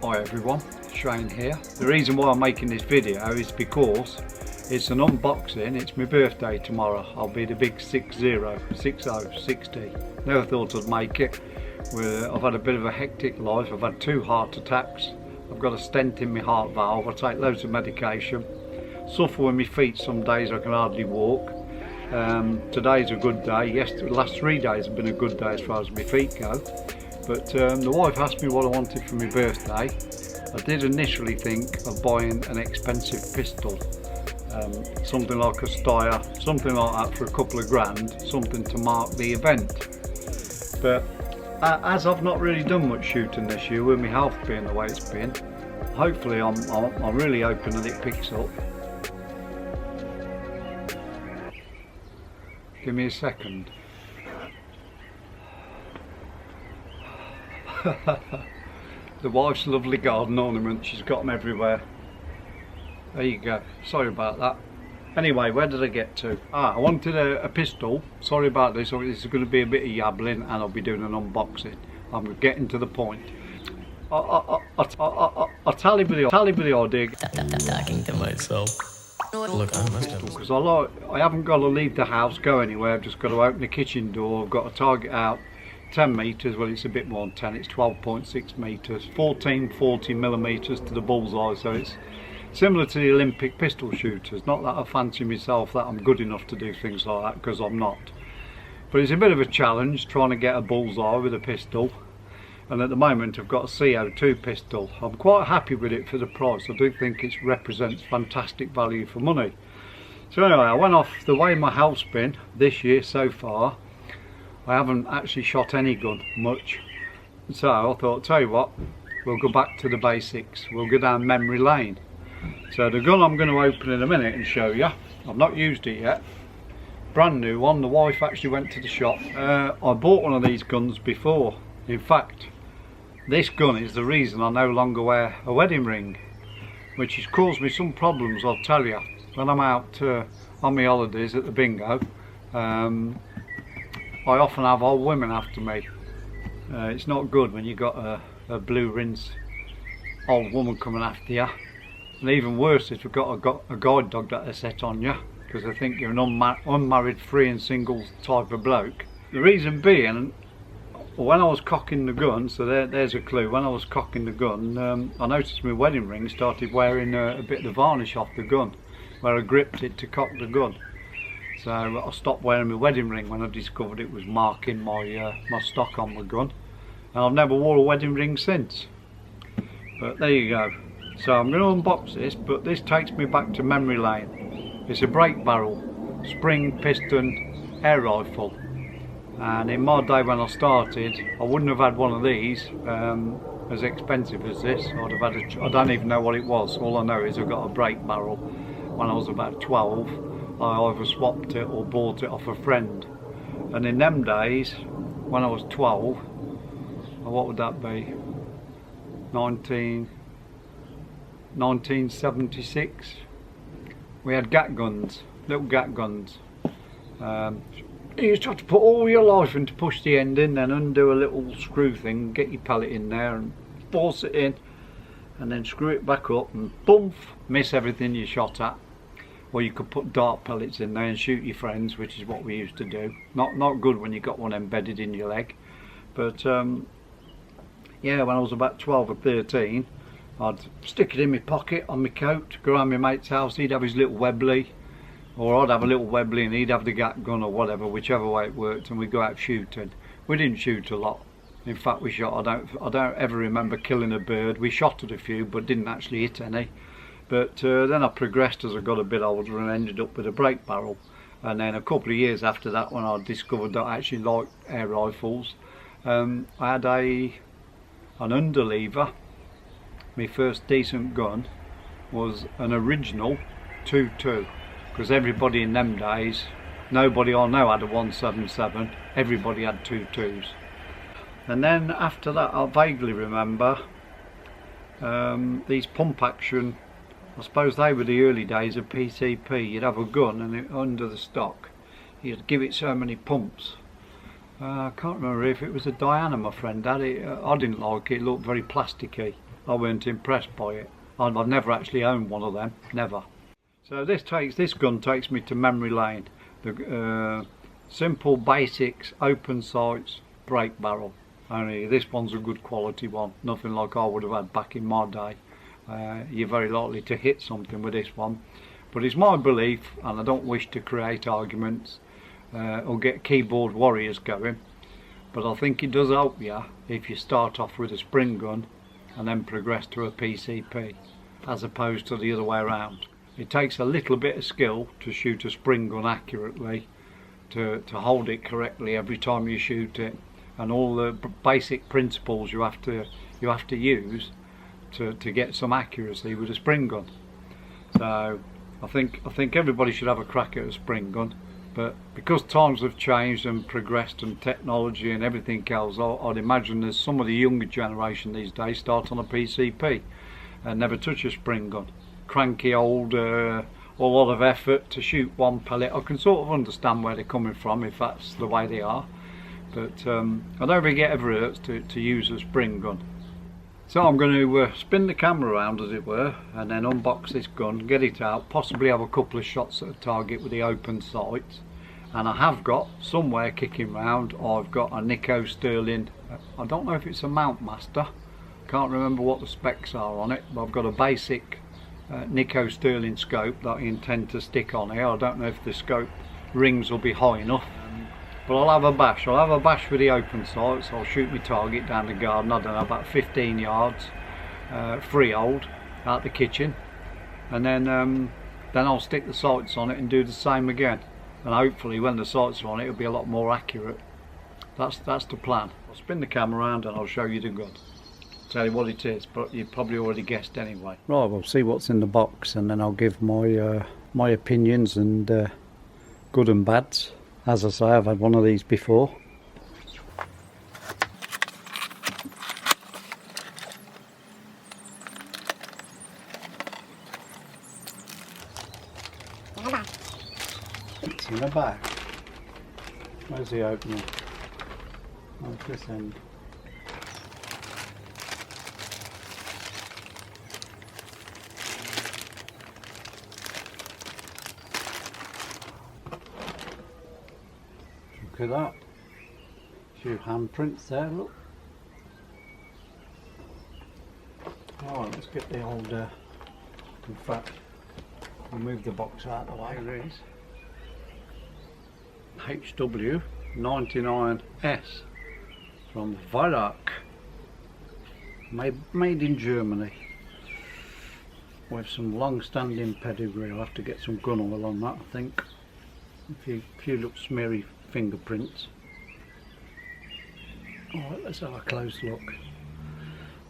Hi everyone, Shane here. The reason why I'm making this video is because it's an unboxing. It's my birthday tomorrow. I'll be the big 60. Never thought I'd make it. I've had a bit of a hectic life. I've had 2 heart attacks. I've got a stent in my heart valve. I take loads of medication. Suffer with my feet some days. I can hardly walk. Today's a good day. The last 3 days have been a good day as far as my feet go. But the wife asked me what I wanted for my birthday. I did initially think of buying an expensive pistol, something like a Steyr, something like that for a couple of grand, something to mark the event. But as I've not really done much shooting this year, with my health being the way it's been, hopefully I'm really hoping that it picks up. Give me a second. The wife's lovely garden ornament, she's got them everywhere. There you go, sorry about that. Anyway, where did I get to? I wanted a pistol. Sorry about this, this is going to be a bit of yabbling and I'll be doing an unboxing. I'm getting to the point. I'll tally with the idea. Talking to myself. Look, I must have. Because I haven't got to leave the house, go anywhere. I've just got to open the kitchen door. I've got to target out 10 metres, well it's a bit more than 10, it's 12.6 metres, 1440 millimetres to the bullseye, so it's similar to the Olympic pistol shooters. Not that I fancy myself that I'm good enough to do things like that, because I'm not. But it's a bit of a challenge trying to get a bullseye with a pistol, and at the moment I've got a CO2 pistol. I'm quite happy with it for the price. I do think it represents fantastic value for money. So anyway, I went off the way my health's been this year so far. I haven't actually shot any gun much, so I thought, tell you what, we'll go back to the basics. We'll go down memory lane. So the gun I'm going to open in a minute and show you. I've not used it yet. Brand new one. The wife actually went to the shop. I bought one of these guns before. In fact, this gun is the reason I no longer wear a wedding ring, which has caused me some problems, I'll tell you. When I'm out on my holidays at the bingo, I often have old women after me. It's not good when you've got a blue rinse old woman coming after you. And even worse if you've got a guide dog that they set on you, because they think you're an unmarried, free and single type of bloke. The reason being, when I was cocking the gun, so there's a clue, when I was cocking the gun, I noticed my wedding ring started wearing a bit of the varnish off the gun, where I gripped it to cock the gun. So I stopped wearing my wedding ring when I discovered it was marking my stock on my gun, and I've never wore a wedding ring since. But there you go. So I'm going to unbox this, but this takes me back to memory lane. It's a break barrel, spring piston air rifle, and in my day when I started, I wouldn't have had one of these as expensive as this. I'd have had I don't even know what it was. All I know is I got a break barrel when I was about 12. I either swapped it or bought it off a friend, and in them days when I was 12, what would that be, 1976, we had gat guns, little gat guns. You just have to put all your life in to push the end in, then undo a little screw thing, get your pellet in there and force it in, and then screw it back up and boom, miss everything you shot at. Or you could put dart pellets in there and shoot your friends, which is what we used to do. Not good when you got one embedded in your leg. But yeah, when I was about 12 or 13, I'd stick it in my pocket on my coat, go around my mate's house. He'd have his little Webley, or I'd have a little Webley and he'd have the gat gun or whatever, whichever way it worked, and we'd go out shooting. We didn't shoot a lot. In fact, we shot, I don't ever remember killing a bird. We shot at a few but didn't actually hit any. But then I progressed as I got a bit older and ended up with a break barrel. And then a couple of years after that, when I discovered that I actually liked air rifles, I had an underlever. My first decent gun was an original 2.2, because everybody in them days, nobody I know had a 177, everybody had 2.2s. And then after that, I vaguely remember these pump action, I suppose they were the early days of PCP. You'd have a gun and under the stock you'd give it so many pumps. I can't remember if it was a Diana my friend had it. I didn't like it, it looked very plasticky. I weren't impressed by it. I've never actually owned one of them, never. So this gun takes me to memory lane. The simple basics, open sights, break barrel. Only this one's a good quality one, nothing like I would have had back in my day. You're very likely to hit something with this one, but it's my belief, and I don't wish to create arguments or get keyboard warriors going, but I think it does help you if you start off with a spring gun and then progress to a PCP, as opposed to the other way around. It takes a little bit of skill to shoot a spring gun accurately, to hold it correctly every time you shoot it, and all the basic principles you have to use to get some accuracy with a spring gun. So I think everybody should have a crack at a spring gun, but because times have changed and progressed and technology and everything else, I'd imagine there's some of the younger generation these days start on a PCP and never touch a spring gun. Cranky old, a lot of effort to shoot one pellet. I can sort of understand where they're coming from if that's the way they are, but I don't think it ever hurts to use a spring gun. So I'm going to spin the camera around, as it were, and then unbox this gun, get it out, possibly have a couple of shots at a target with the open sights. And I have got somewhere kicking round, I've got a Nikko Sterling, I don't know if it's a Mountmaster, can't remember what the specs are on it, but I've got a basic Nikko Sterling scope that I intend to stick on here. I don't know if the scope rings will be high enough, but I'll have a bash. I'll have a bash with the open sights. I'll shoot my target down the garden, I don't know, about 15 yards, freehold, out the kitchen, and then I'll stick the sights on it and do the same again. And hopefully when the sights are on it, it'll be a lot more accurate. That's the plan. I'll spin the camera around and I'll show you the gun. Tell you what it is, but you've probably already guessed anyway. Right, we'll see what's in the box, and then I'll give my opinions and good and bads. As I say, I've had one of these before. It's in the back. Where's the opening? Oh, this end. Look at that. A few handprints there, look. Alright, let's get the old, in fact, we'll move the box out of the way. There it is. HW 99S from Weihrauch, made in Germany, with some long-standing pedigree. I'll have to get some gun oil on that, I think. A few little smeary fingerprints. Alright, let's have a close look.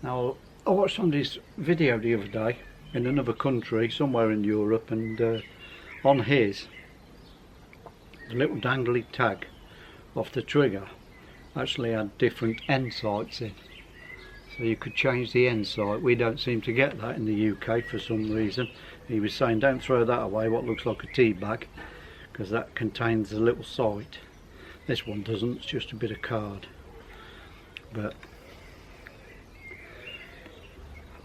Now, I watched somebody's video the other day in another country, somewhere in Europe, and on his, the little dangly tag off the trigger actually had different end sights in. So you could change the end sight. We don't seem to get that in the UK for some reason. He was saying don't throw that away, what looks like a tea bag, because that contains a little sight. This one doesn't, it's just a bit of card. But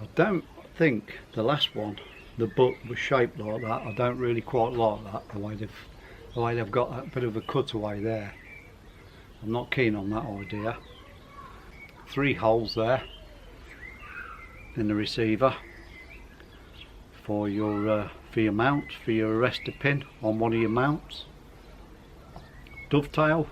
I don't think the last one, the butt was shaped like that. I don't really quite like that, the way they've got that bit of a cutaway there. I'm not keen on that idea. 3 holes there in the receiver for your mount, for your arrestor pin on one of your mounts. Dovetail,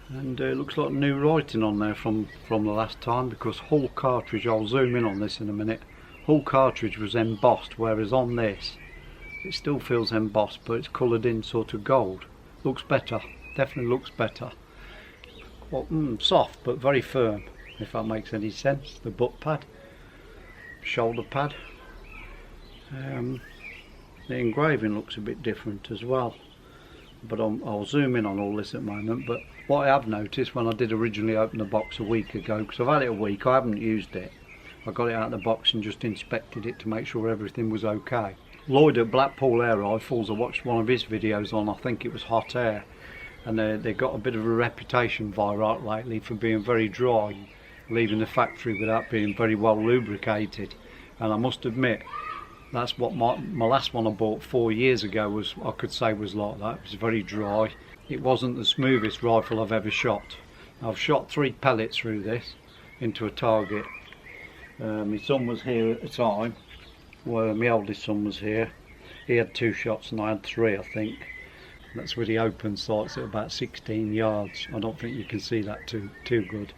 and it looks like new writing on there from the last time, because Hull cartridge, I'll zoom in on this in a minute, Hull cartridge was embossed, whereas on this it still feels embossed, but it's coloured in sort of gold. Looks better, definitely looks better. Well, soft but very firm, if that makes any sense. The butt pad, shoulder pad, the engraving looks a bit different as well, but I'll zoom in on all this at the moment. But what I have noticed when I did originally open the box a week ago, because I've had it a week, I haven't used it, I got it out of the box and just inspected it to make sure everything was okay. Lloyd at Blackpool Air Rifles, I watched one of his videos on, I think it was Hot Air, and they got a bit of a reputation Weihrauch lately for being very dry. leaving the factory without being very well lubricated. And I must admit, that's what my last one I bought 4 years ago was, I could say, was like that. It was very dry. It wasn't the smoothest rifle I've ever shot. I've shot 3 pellets through this into a target. My son was here at the time. Well, my oldest son was here. He had 2 shots and I had 3, I think. That's with the open sights at about 16 yards. I don't think you can see that too good.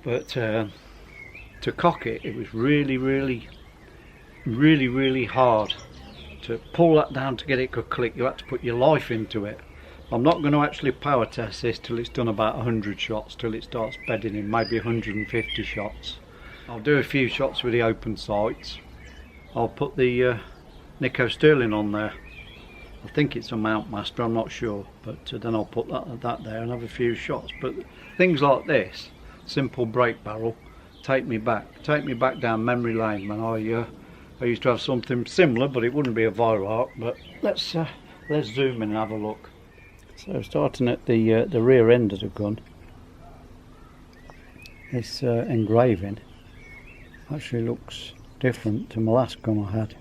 But to cock it, it was really hard. To pull that down to get it to click, you had to put your life into it. I'm not going to actually power test this till it's done about 100 shots, till it starts bedding in, maybe 150 shots. I'll do a few shots with the open sights. I'll put the Nico Sterling on there. I think it's a Mountmaster, I'm not sure, but then I'll put that there and have a few shots. But things like this, simple break barrel, take me back down memory lane when I used to have something similar, but it wouldn't be a Viroc. But let's zoom in and have a look. So starting at the rear end of the gun, this engraving actually looks different to my last gun I had.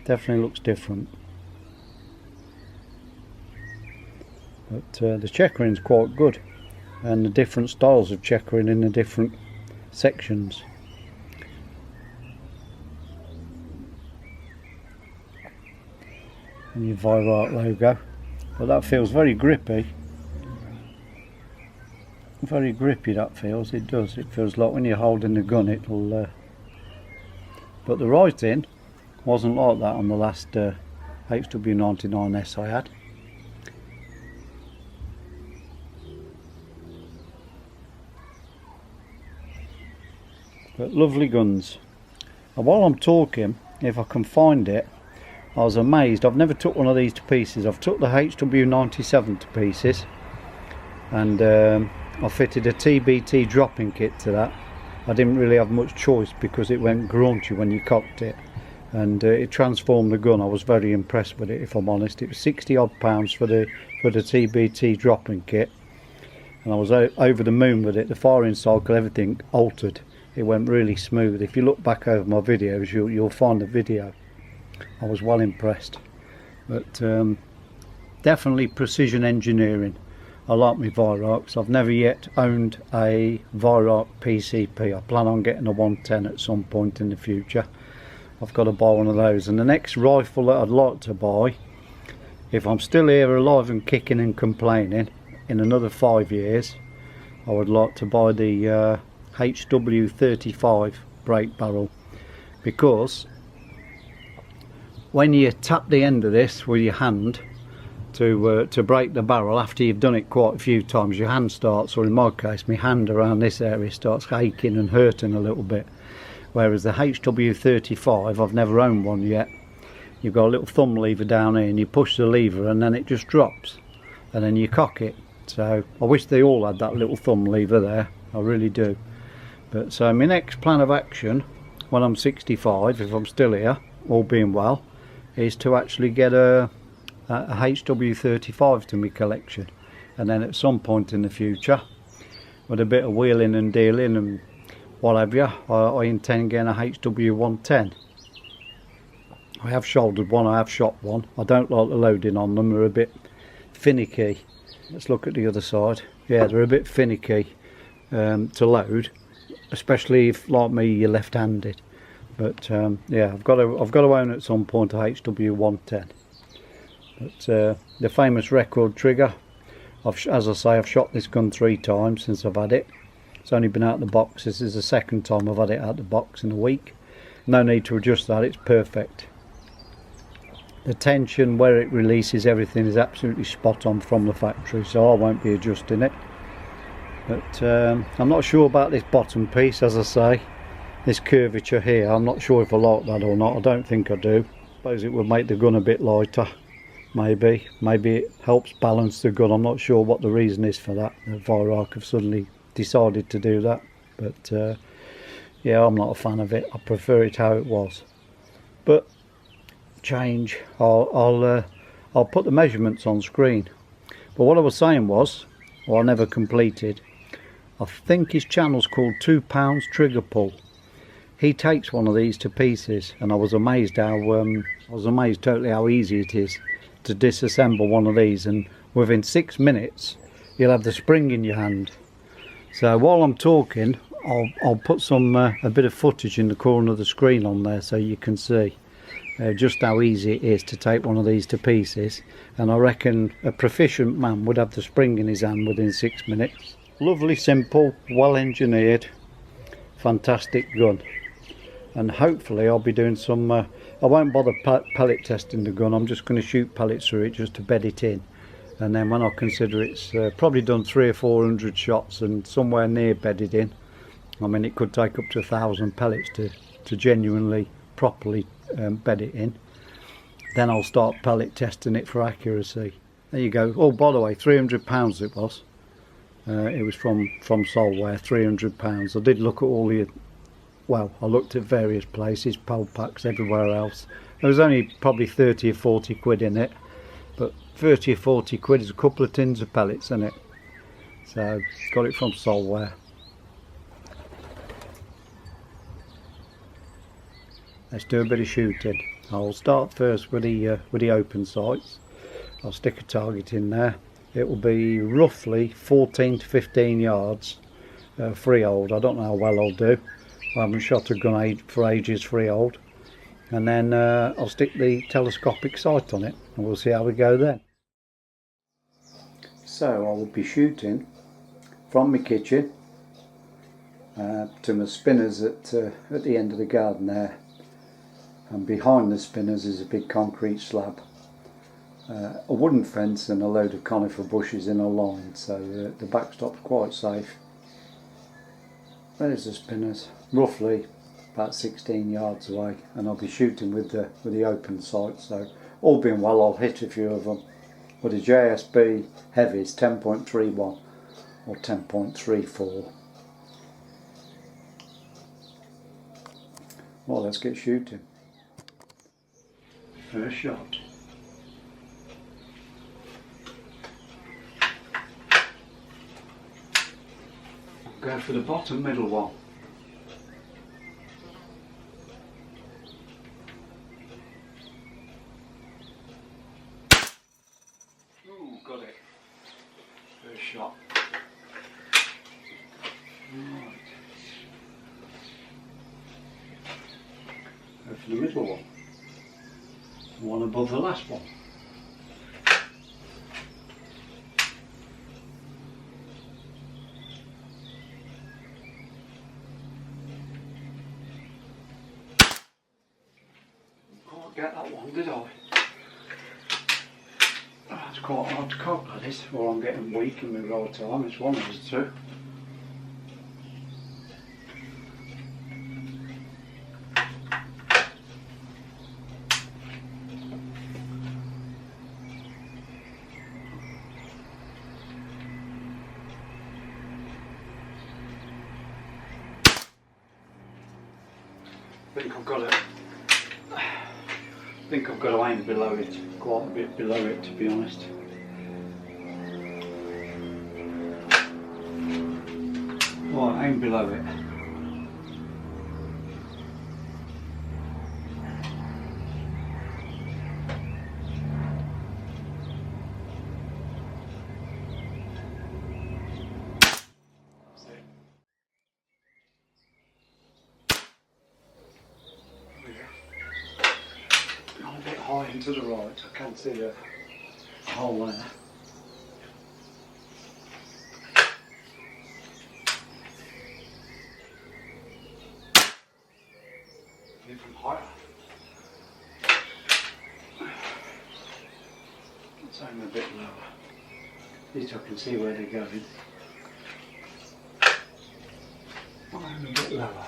Definitely looks different, but the checkering's quite good, and the different styles of checkering in the different sections. And your Viroc logo, but that feels very grippy. Very grippy that feels, it does. It feels like when you're holding the gun it'll but the writing wasn't like that on the last HW99S I had. But lovely guns. And while I'm talking, if I can find it, I was amazed. I've never took one of these to pieces. I've took the HW97 to pieces, and I fitted a TBT dropping kit to that. I didn't really have much choice because it went graunchy when you cocked it, and it transformed the gun. I was very impressed with it, if I'm honest. It was 60 odd pounds for the TBT dropping kit, and I was over the moon with it. The firing cycle, everything altered. It went really smooth. If you look back over my videos, you'll find the video. I was well impressed. But definitely precision engineering. I like my Virocs. I've never yet owned a Viroc PCP. I plan on getting a 110 at some point in the future. I've got to buy one of those. And the next rifle that I'd like to buy, if I'm still here alive and kicking and complaining in another 5 years, I would like to buy the HW35 break barrel, because when you tap the end of this with your hand to break the barrel, after you've done it quite a few times, your hand starts, or in my case my hand around this area starts aching and hurting a little bit. Whereas the HW35, I've never owned one yet. You've got a little thumb lever down here and you push the lever and then it just drops, and then you cock it. So I wish they all had that little thumb lever there, I really do. But so my next plan of action when I'm 65, if I'm still here, all being well, is to actually get a HW35 to my collection, and then at some point in the future, with a bit of wheeling and dealing and what have you, I intend getting a HW110. I have shouldered one, I have shot one. I don't like the loading on them, they're a bit finicky. Let's look at the other side. Yeah, they're a bit finicky to load, especially if, like me, you're left-handed. But yeah, I've got to own at some point a HW110. But the famous record trigger, as I say, I've shot this gun 3 times since I've had it. It's only been out of the box. This is the second time I've had it out of the box in a week. No need to adjust that, it's perfect. The tension, where it releases, everything is absolutely spot on from the factory, so I won't be adjusting it. But I'm not sure about this bottom piece, as I say. This curvature here, I'm not sure if I like that or not. I don't think I do. I suppose it would make the gun a bit lighter. Maybe it helps balance the gun. I'm not sure what the reason is for that. The Viroc have suddenly decided to do that. But yeah, I'm not a fan of it. I prefer it how it was. But change. I'll put the measurements on screen. But what I was saying was, or I never completed. I think his channel's called £2 Trigger Pull. He takes one of these to pieces, and I was amazed totally how easy it is to disassemble one of these, and within 6 minutes you'll have the spring in your hand. So while I'm talking, I'll put some a bit of footage in the corner of the screen on there so you can see just how easy it is to take one of these to pieces, and I reckon a proficient man would have the spring in his hand within 6 minutes. Lovely, simple, well engineered, fantastic gun. And hopefully I'll be doing some I won't bother pellet testing the gun. I'm just going to shoot pellets through it just to bed it in, and then when I consider it's probably done 300 or 400 shots and somewhere near bedded in, I mean it could take up to 1,000 pellets to genuinely properly bed it in, then I'll start pellet testing it for accuracy. There you go. Oh, by the way, £300 it was. It was from Solware, £300. I did look at all the, well, I looked at various places, Polpacks, everywhere else. There was only probably 30 or 40 quid in it, but 30 or 40 quid is a couple of tins of pellets, isn't it? So got it from Solware. Let's do a bit of shooting. I'll start first with the open sights. I'll stick a target in there. It will be roughly 14 to 15 yards freehold. I don't know how well I'll do. I haven't shot a gun for ages freehold. And then I'll stick the telescopic sight on it, and we'll see how we go then. So I will be shooting from my kitchen to my spinners at the end of the garden there. And behind the spinners is a big concrete slab, a wooden fence and a load of conifer bushes in a line, so the backstop's quite safe. There's the spinners, roughly about 16 yards away, and I'll be shooting with the open sight, so all being well I'll hit a few of them. But a JSB heavy is 10.31 or 10.34. Well, let's get shooting. First shot. Go for the bottom middle one. Ooh, got it. First shot. Right. Go for the middle one. One above the last one. Can't get that one, did I? That's quite hard to cope like this, or I'm getting weak in my right arm. It's one of the two. I think I've got to aim below it, quite a bit below it to be honest. Right, aim below it. High and to the right, I can't see a hole there. Even higher. Let's aim a bit lower. At least I can see where they're going. I'll aim a bit lower.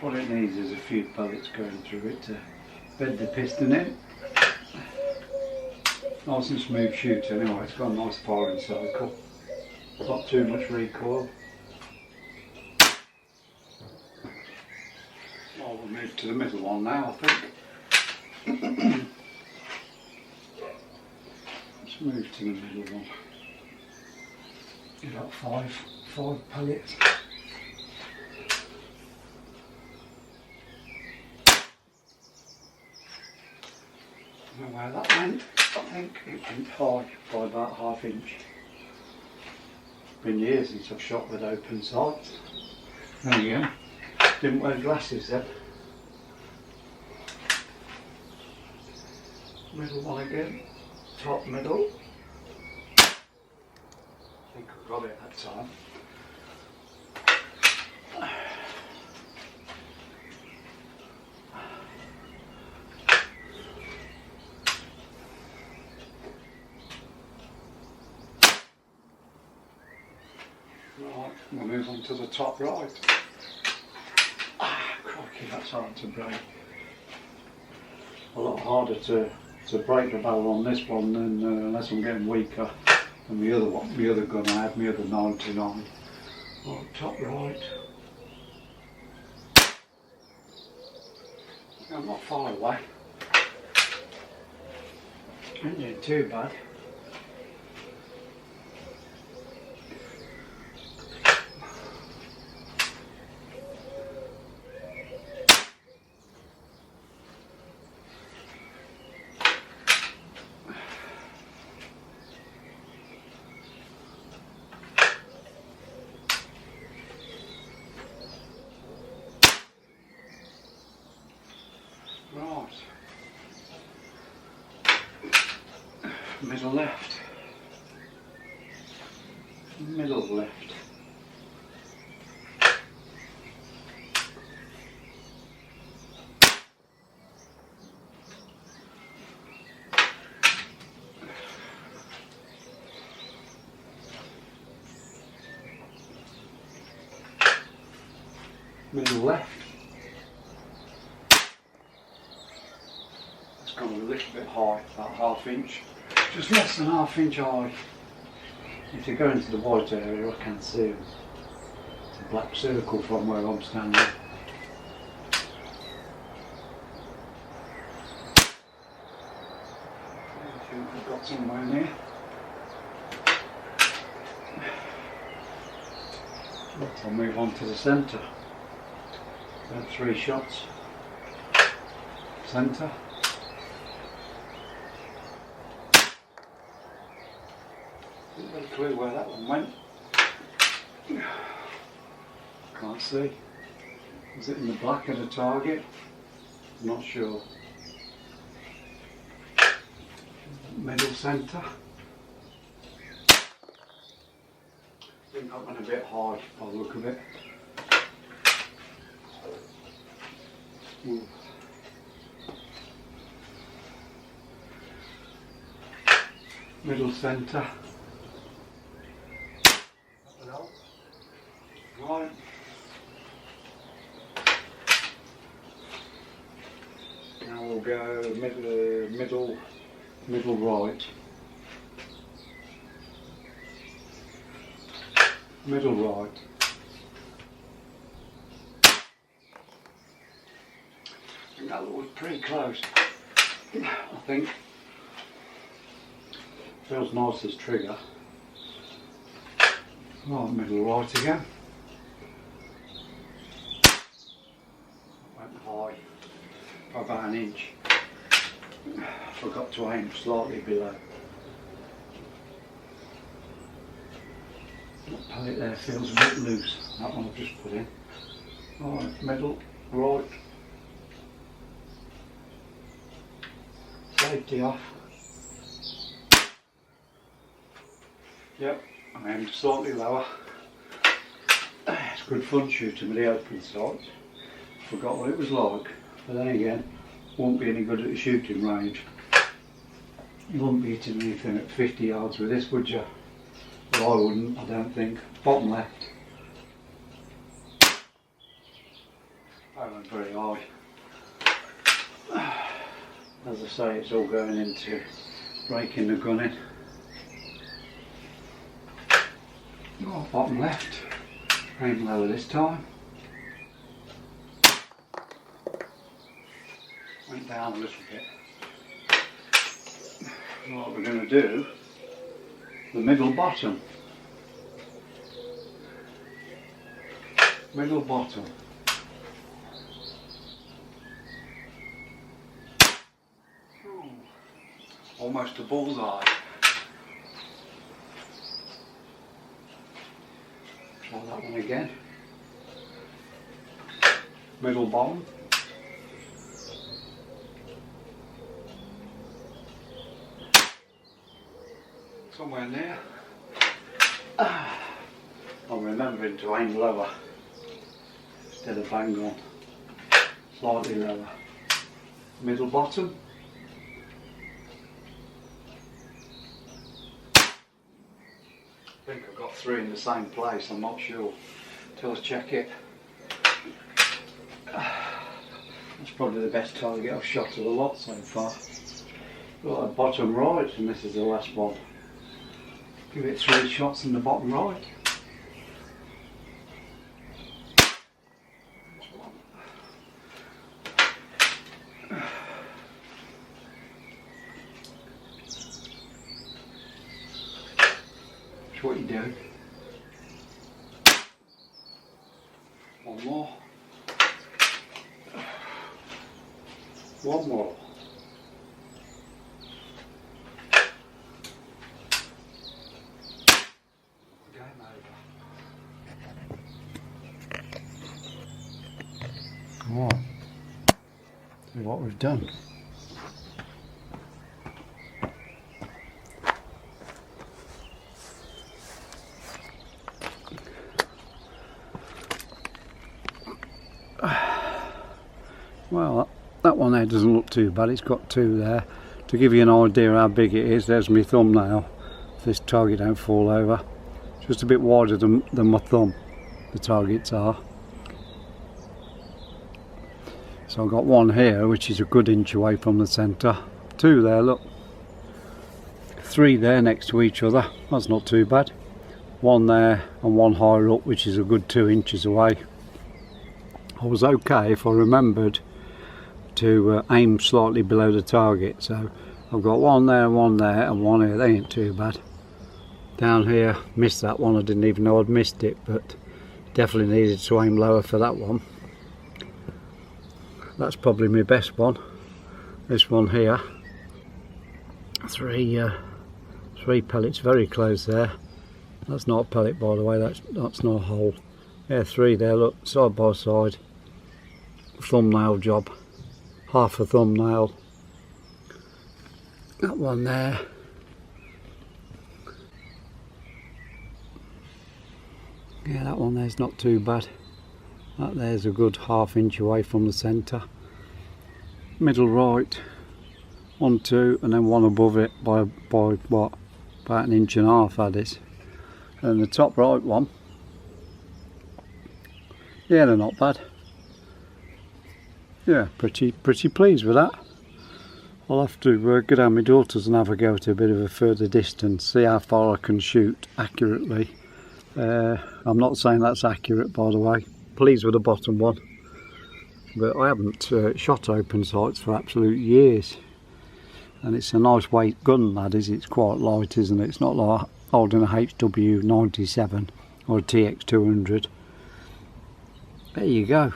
What it needs is a few pellets going through it to bed the piston in. Nice and smooth shoot anyway, it's got a nice firing cycle. Not too much recoil. Well, we'll move to the middle one now, I think. Let's move to the middle one. About five pellets. I don't know where that went. I think it went high by about ½ inch. It's been years since I've shot with open sights. There you go. Didn't wear glasses then. Middle one again. Top middle. I think I got it that time. Right, we'll move on to the top right. Crikey, that's hard to break. A lot harder to break the barrel on this one than unless I'm getting weaker than the other one, the other gun I had, the other 99. Right, top right. I'm not far away. Ain't doing too bad. Right, middle left, middle left, middle left. Gone a little bit high, about ½ inch, just less than ½ inch high. If you go into the white area, I can see them. It's a black circle from where I'm standing. I think we've got somewhere near. I'll move on to the centre. About 3 shots. Centre. Not got a clue where that one went. Can't see. Is it in the black of the target? I'm not sure. Middle centre. I think that went a bit high by the look of it. Ooh. Middle centre. Right. Now we'll go middle right. Middle right. I think that was pretty close. I think. Feels nice as trigger. Right, middle right again. Went high by about 1 inch. Forgot to aim slightly below. That pellet there feels a bit loose. That one I've just put in. Right, middle right. Safety off. Yep, I aimed slightly lower. It's good fun shooting with the open sights. Forgot what it was like, but then again, won't be any good at the shooting range. You wouldn't be hitting anything at 50 yards with this, would you? Well, I wouldn't, I don't think. Bottom left. Oh going very high. As I say, it's all going into breaking the gun in. Oh, bottom left. Aim lower this time. Went down a little bit. What we're going to do, the middle bottom. Middle bottom. Ooh, almost a bullseye. Try that one again. Middle bottom. Somewhere near. I'm remembering to aim lower instead of bang on. Slightly lower. Middle bottom. I think I've got 3 in the same place, I'm not sure till I check it. That's probably the best target I've shot of the lot so far. Right, bottom right, and this is the last one. Give it 3 shots in the bottom right. That's what you do. One more. One more. Right, see what we've done. Well, that one there doesn't look too bad. It's got 2 there. To give you an idea how big it is, there's my thumbnail. If this target don't fall over, just a bit wider than my thumb. The targets are. So I've got 1 here, which is a good inch away from the centre. 2 there, look. 3 there next to each other. That's not too bad. 1 there and 1 higher up, which is a good 2 inches away. I was okay if I remembered to aim slightly below the target. So I've got 1 there and 1 there and 1 here. They ain't too bad. Down here, missed that one. I didn't even know I'd missed it, but definitely needed to aim lower for that one. That's probably my best one. This one here. 3 pellets very close there. That's not a pellet, by the way, that's not a hole. Yeah, 3 there, look, side by side. Thumbnail job. Half a thumbnail. That one there. Yeah, that one there's not too bad. That there's a good 1/2 inch away from the centre. Middle right, 1, 2, and then 1 above it by what? About 1.5 inches that is. And the top right one, yeah, they're not bad. Yeah, pretty pleased with that. I'll have to go down my daughter's and have a go at a bit of a further distance, see how far I can shoot accurately. I'm not saying that's accurate, by the way. Pleased with the bottom one, but I haven't shot open sights for absolute years, and it's a nice weight gun, that is. It's quite light, isn't it? It's not like holding a HW97 or a TX200. There you go.